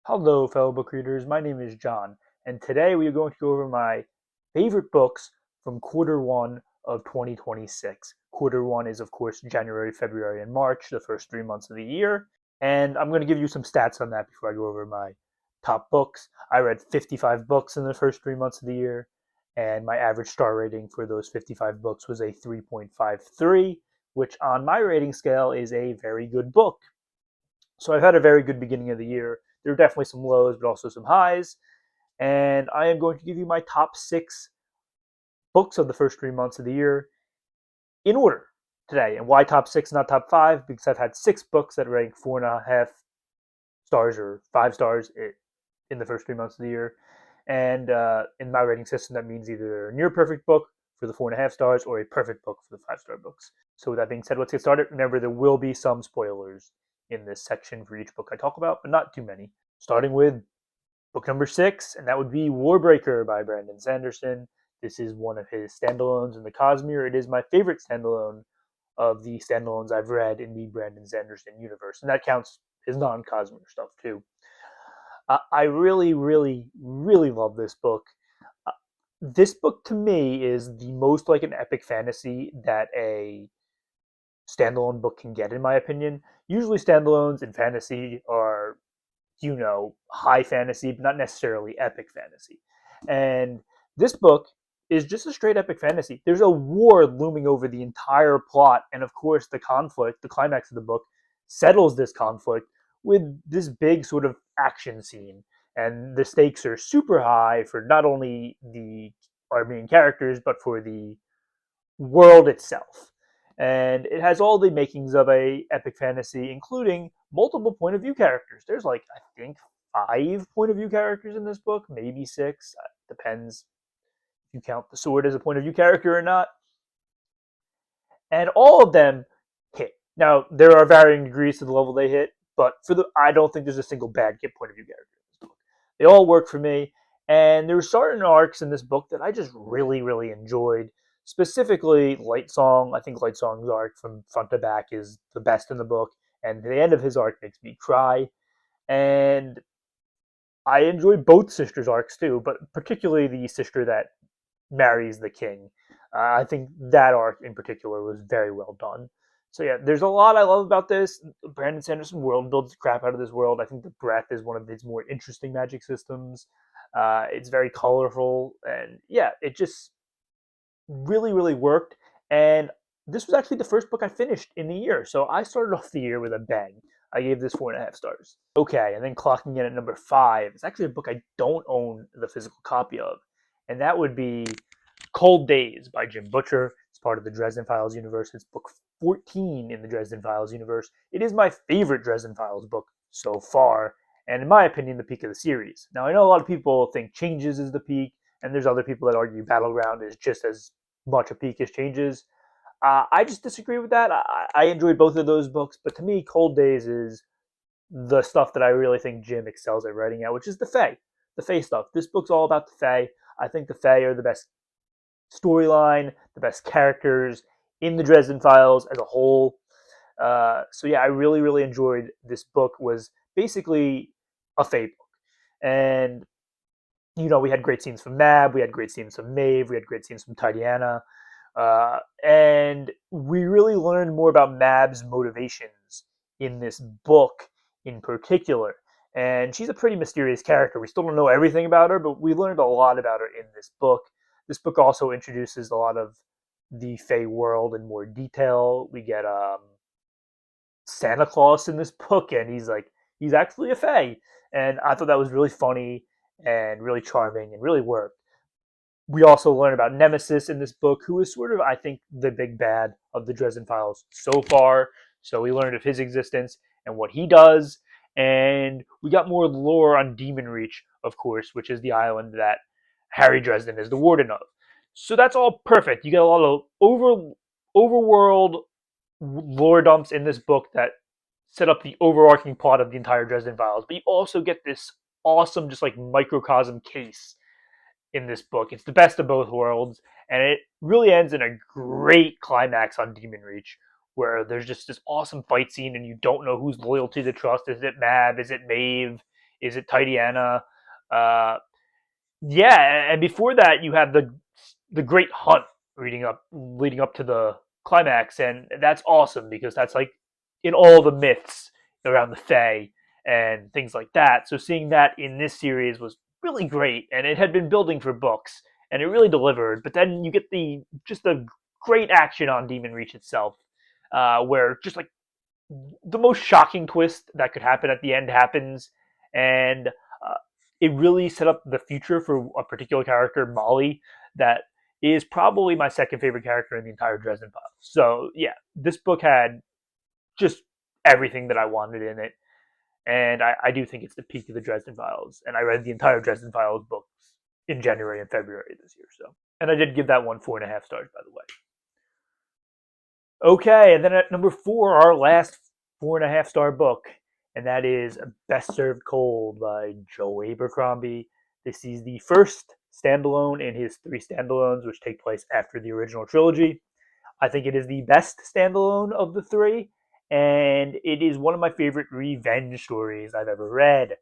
Hello, fellow book readers. My name is John, and today we are going to go over my favorite books from quarter one of 2026. Quarter one is, of course, January, February, and March, the first 3 months of the year. And I'm going to give you some stats on that before I go over my top books. I read 55 books in the first 3 months of the year, and my average star rating for those 55 books was a 3.53, which on my rating scale is a very good book. So I've had a very good beginning of the year. There are definitely some lows, but also some highs. And I am going to give you my top six books of the first 3 months of the year in order today. And why top six, not top five? Because I've had six books that rank 4.5 stars or 5 stars in the first 3 months of the year. And in my rating system, that means either a near perfect book for the 4.5 stars or a perfect book for the 5 star books. So with that being said, let's get started. Remember, there will be some spoilers in this section for each book I talk about, but not too many. Starting with book number 6, and that would be Warbreaker by Brandon Sanderson. This is one of his standalones in the Cosmere. It is my favorite standalone of the standalones I've read in the Brandon Sanderson universe, and that counts his non-Cosmere stuff too. I really, really, really love this book. Uh, this book to me is the most like an epic fantasy that a standalone book can get, in my opinion. Usually, standalones in fantasy are, high fantasy, but not necessarily epic fantasy. And this book is just a straight epic fantasy. There's a war looming over the entire plot, and of course, the conflict, the climax of the book, settles this conflict with this big sort of action scene. And the stakes are super high for not only the our main characters, but for the world itself. And it has all the makings of a epic fantasy, including multiple point of view characters. There's like I think 5 point of view characters in this book, maybe six. Depends if you count the sword as a point of view character or not. And all of them hit. Now there are varying degrees to the level they hit, but I don't think there's a single bad point of view character in this book. They all work for me, and there are certain arcs in this book that I just really, really enjoyed. Specifically, Light Song. I think Light Song's arc from front to back is the best in the book, and the end of his arc makes me cry. And I enjoy both sisters' arcs too, but particularly the sister that marries the king. I think that arc in particular was very well done. So yeah, there's a lot I love about this. Brandon Sanderson world builds the crap out of this world. I think the breath is one of his more interesting magic systems. It's very colorful, and yeah, it just really, really worked. And this was actually the first book I finished in the year, so I started off the year with a bang. I gave this 4.5 stars. Okay, and then clocking in at number 5. It's actually a book I don't own the physical copy of, and that would be Cold Days by Jim Butcher. It's part of the Dresden Files universe. It's book 14 in the Dresden Files universe. It is my favorite Dresden Files book so far, and in my opinion, the peak of the series. Now, I know a lot of people think Changes is the peak, and there's other people that argue Battleground is just as much a peak as Changes. I just disagree with that. I enjoyed both of those books, but to me, Cold Days is the stuff that I really think Jim excels at writing out, which is the Fae stuff. This book's all about the Fae. I think the Fae are the best storyline, the best characters in the Dresden Files as a whole. So yeah, I really, really enjoyed this book. Was basically a Fae book, and we had great scenes from Mab, we had great scenes from Maeve, we had great scenes from Tatiana, and we really learned more about Mab's motivations in this book in particular. And she's a pretty mysterious character. We still don't know everything about her, but we learned a lot about her in this book. This book also introduces a lot of the Fae world in more detail. We get Santa Claus in this book, and he's actually a Fae, and I thought that was really funny and really charming and really worked. We also learn about Nemesis in this book, who is sort of, I think, the big bad of the Dresden Files so far. So we learned of his existence and what he does, and we got more lore on Demon Reach, of course, which is the island that Harry Dresden is the warden of. So that's all perfect. You get a lot of overworld lore dumps in this book that set up the overarching plot of the entire Dresden Files, but you also get this awesome, just like microcosm case in this book. It's the best of both worlds, and it really ends in a great climax on Demon Reach, where there's just this awesome fight scene, and you don't know whose loyalty to trust. Is it Mab? Is it Maeve? Is it Titania? Uh, yeah, and before that, you have the Great Hunt leading up to the climax, and that's awesome because that's like in all the myths around the Fae and things like that. So seeing that in this series was really great, and it had been building for books, and it really delivered. But then you get the great action on Demon Reach itself, where just like the most shocking twist that could happen at the end happens, and it really set up the future for a particular character, Molly, that is probably my second favorite character in the entire Dresden Files. So yeah, this book had just everything that I wanted in it, and I do think it's the peak of the Dresden Files. And I read the entire Dresden Files books in January and February this year. So, and I did give that one 4.5 stars, by the way. Okay, and then at number 4, our last 4.5 star book, and that is Best Served Cold by Joe Abercrombie. This is the first standalone in his 3 standalones, which take place after the original trilogy. I think it is the best standalone of the 3, and it is one of my favorite revenge stories I've ever read.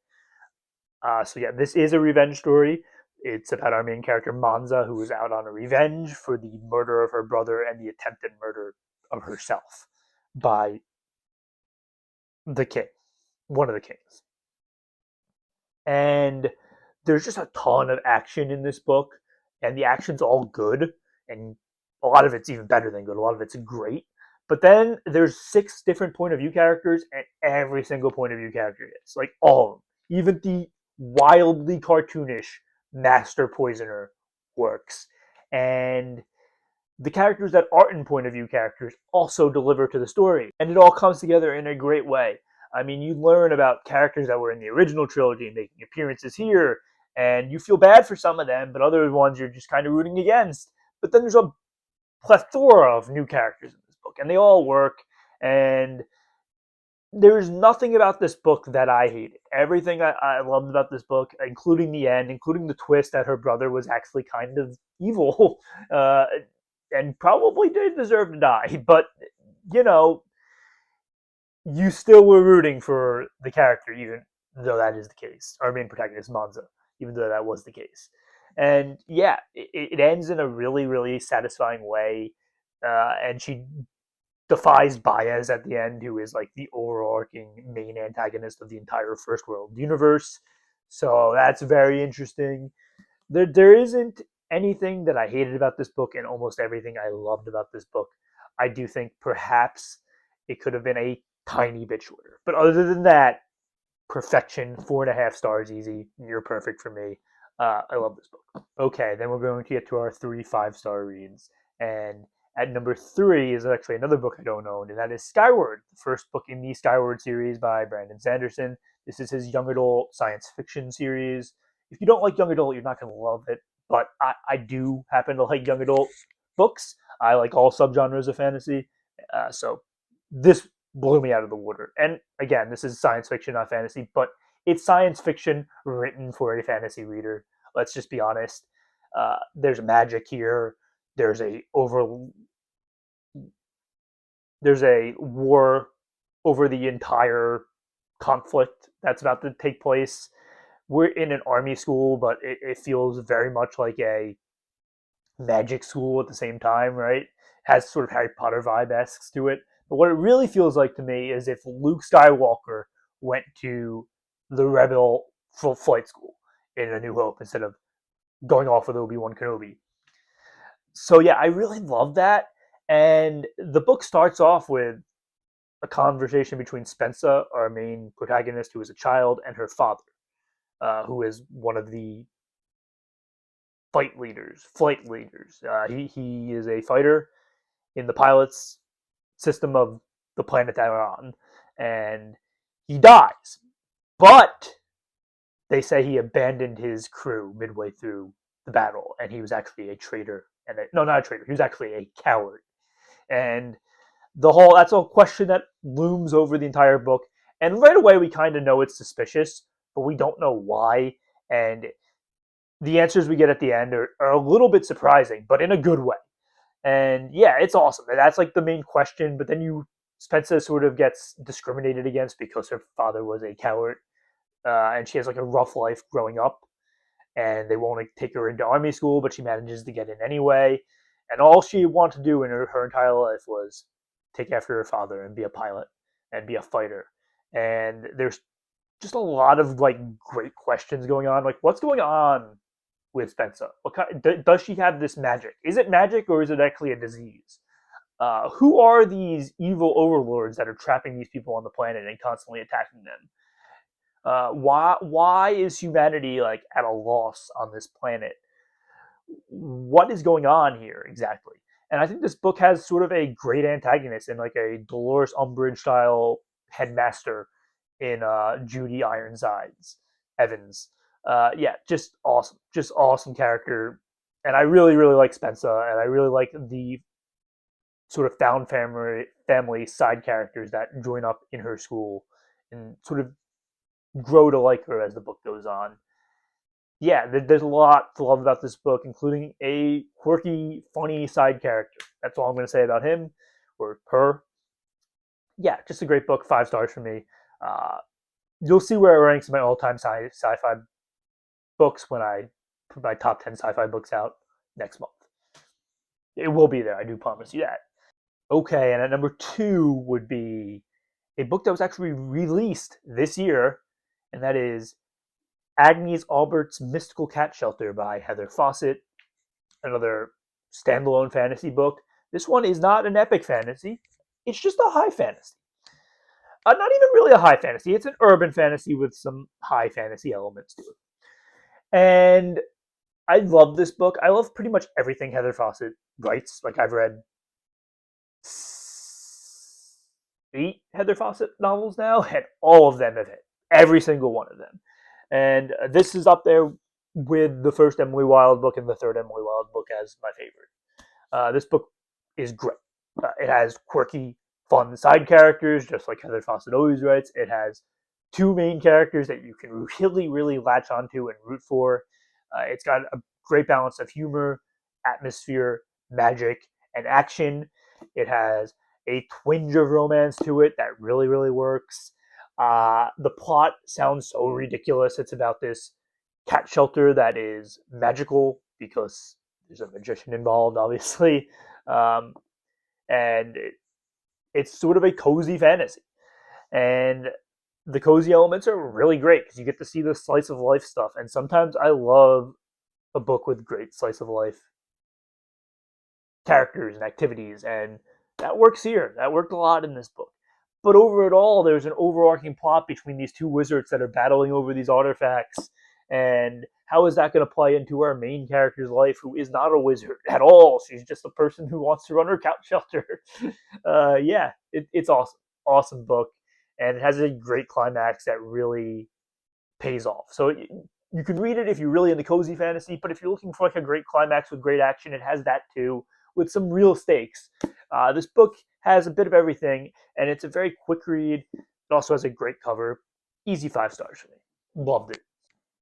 So yeah, this is a revenge story. It's about our main character Manza, who is out on a revenge for the murder of her brother and the attempted murder of herself by the king, one of the kings. And there's just a ton of action in this book, and the action's all good, and a lot of it's even better than good. A lot of it's great. But then there's 6 different point of view characters, and every single point of view character is like all of them. Even the wildly cartoonish Master Poisoner works, and the characters that aren't in point of view characters also deliver to the story, and it all comes together in a great way. I mean, you learn about characters that were in the original trilogy making appearances here, and you feel bad for some of them, but other ones you're just kind of rooting against. But then there's a plethora of new characters in this book, and they all work. And there's nothing about this book that I hated. Everything I loved about this book, including the end, including the twist that her brother was actually kind of evil, and probably did deserve to die. But you know, you still were rooting for the character, even though that is the case. Our main protagonist, Manza, even though that was the case. And yeah, it ends in a really, really satisfying way. And she defies Baez at the end, who is like the overarching main antagonist of the entire First World universe. So that's very interesting. There isn't anything that I hated about this book, and almost everything I loved about this book. I do think perhaps it could have been a tiny bit shorter, but other than that, perfection. 4.5 stars, easy, near perfect for me. I love this book. Okay, then we're going to get to our 3 5-star reads, and at number 3 is actually another book I don't own, and that is Skyward, the first book in the Skyward series by Brandon Sanderson. This is his young adult science fiction series. If you don't like young adult, you're not going to love it, but I do happen to like young adult books. I like all subgenres of fantasy, so this blew me out of the water. And again, this is science fiction, not fantasy, but it's science fiction written for a fantasy reader. Let's just be honest. There's magic here. There's a over. There's a war over the entire conflict that's about to take place. We're in an army school, but it feels very much like a magic school at the same time, right? It has sort of Harry Potter vibe-esque to it. But what it really feels like to me is if Luke Skywalker went to the Rebel flight school in A New Hope instead of going off with Obi-Wan Kenobi. So yeah, I really love that. And the book starts off with a conversation between Spencer, our main protagonist, who is a child, and her father, who is one of the flight leaders. He is a fighter in the pilot's system of the planet that we're on, and he dies. But they say he abandoned his crew midway through the battle, and he was actually a traitor. No, not a traitor. He was actually a coward. And that's a question that looms over the entire book. And right away, we kind of know it's suspicious, but we don't know why. And the answers we get at the end are a little bit surprising, but in a good way. And yeah, it's awesome. And that's like the main question. But then Spencer sort of gets discriminated against because her father was a coward. and she has like a rough life growing up, and they won't take her into army school, but she manages to get in anyway. And all she wanted to do in her entire life was take after her father and be a pilot and be a fighter. And there's just a lot of like great questions going on. Like, what's going on with Spencer? Does she have this magic? Is it magic or is it actually a disease? Who are these evil overlords that are trapping these people on the planet and constantly attacking them? Why is humanity like at a loss on this planet? What is going on here exactly? And I think this book has sort of a great antagonist in like a Dolores Umbridge style headmaster in Judy Ironsides Evans. Yeah, just awesome character, and I really really like Spencer, and I really like the sort of found family side characters that join up in her school and sort of grow to like her as the book goes on. Yeah, there's a lot to love about this book, including a quirky, funny side character. That's all I'm going to say about him or her. Yeah, just a great book. 5 stars for me. Uh, you'll see where it ranks in my all-time sci-fi books when I put my top 10 sci-fi books out next month. It will be there. I do promise you that. Okay, and at number 2 would be a book that was actually released this year, and that is Agnes Albert's Mystical Cat Shelter by Heather Fawcett, another standalone fantasy book. This one is not an epic fantasy, it's just a high fantasy. Not even really a high fantasy, it's an urban fantasy with some high fantasy elements to it. And I love this book. I love pretty much everything Heather Fawcett writes. Like, I've read 8 Heather Fawcett novels now, and all of them have hit. Every single one of them. And this is up there with the first Emily Wilde book and the third Emily Wilde book as my favorite. This book is great. It has quirky, fun side characters, just like Heather Fawcett always writes. It has 2 main characters that you can really, really latch onto and root for. It's got a great balance of humor, atmosphere, magic, and action. It has a twinge of romance to it that really, really works. The plot sounds so ridiculous. It's about this cat shelter that is magical because there's a magician involved, obviously. Um, and it's sort of a cozy fantasy. And the cozy elements are really great because you get to see the slice of life stuff. And sometimes I love a book with great slice of life characters and activities. And that works here. That worked a lot in this book. But over it all, there's an overarching plot between these 2 wizards that are battling over these artifacts. And how is that going to play into our main character's life, who is not a wizard at all? She's just a person who wants to run her couch shelter. Yeah, it's awesome. Awesome book. And it has a great climax that really pays off. So you can read it if you're really into cozy fantasy, but if you're looking for like a great climax with great action, it has that too, with some real stakes. This book has a bit of everything, and it's a very quick read. It also has a great cover. Easy 5 stars for me. Loved it.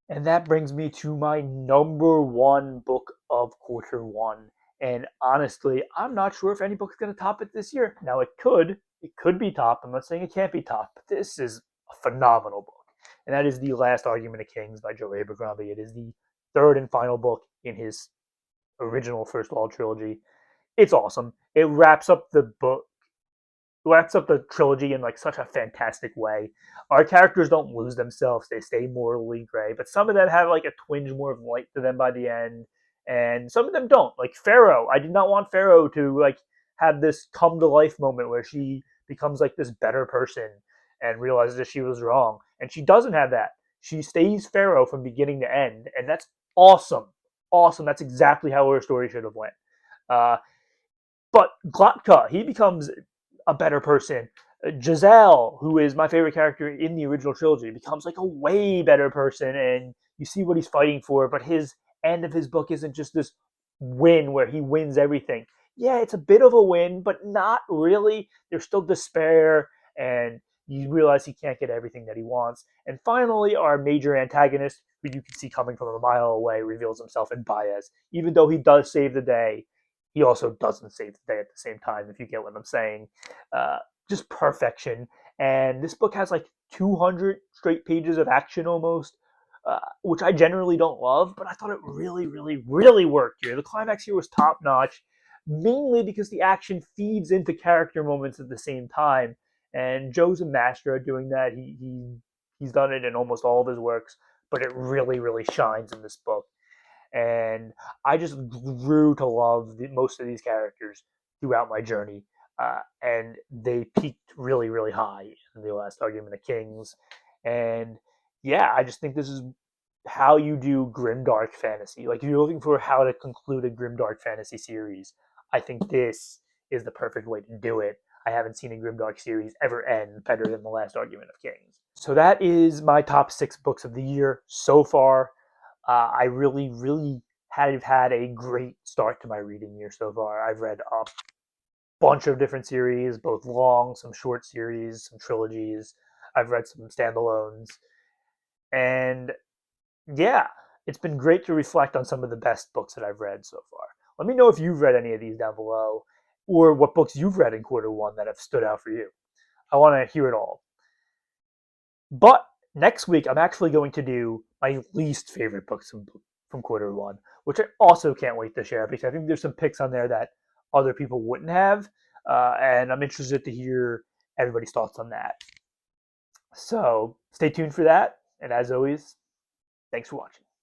And that brings me to my number 1 book of quarter 1. And honestly, I'm not sure if any book's going to top it this year. Now, it could. It could be topped. I'm not saying it can't be topped, but this is a phenomenal book. And that is The Last Argument of Kings by Joe Abercrombie. It is the 3rd and final book in his original First Law trilogy. It's awesome. It wraps up the trilogy in like such a fantastic way. Our characters don't lose themselves; they stay morally gray, but some of them have like a twinge more of light to them by the end, and some of them don't. Like Pharaoh, I did not want Pharaoh to like have this come to life moment where she becomes like this better person and realizes that she was wrong, and she doesn't have that. She stays Pharaoh from beginning to end, and that's awesome. Awesome. That's exactly how her story should have went. Uh, but Glotka, he becomes a better person. Giselle, who is my favorite character in the original trilogy, becomes like a way better person, and you see what he's fighting for. But his end of his book isn't just this win where he wins everything. Yeah, it's a bit of a win, but not really. There's still despair, and you realize he can't get everything that he wants. And finally, our major antagonist, who you can see coming from a mile away, reveals himself in Baez. Even though he does save the day, he also doesn't save the day at the same time, if you get what I'm saying. Just perfection. And this book has like 200 straight pages of action almost, which I generally don't love, but I thought it really, really, really worked here. The climax here was top notch, mainly because the action feeds into character moments at the same time. And Joe's a master at doing that. He's done it in almost all of his works, but it really, really shines in this book. And I just grew to love most of these characters throughout my journey. And they peaked really, really high in the last Argument of Kings. And yeah, I just think this is how you do grimdark fantasy. Like, if you're looking for how to conclude a grimdark fantasy series, I think this is the perfect way to do it. I haven't seen a grimdark series ever end better than the last Argument of Kings. So that is my top 6 books of the year so far. I really, really have had a great start to my reading year so far. I've read a bunch of different series, both long, some short series, some trilogies. I've read some standalones. And yeah, it's been great to reflect on some of the best books that I've read so far. Let me know if you've read any of these down below, or what books you've read in quarter 1 that have stood out for you. I want to hear it all. But next week, I'm actually going to do my least favorite books from quarter 1, which I also can't wait to share because I think there's some picks on there that other people wouldn't have. And I'm interested to hear everybody's thoughts on that. So stay tuned for that. And as always, thanks for watching.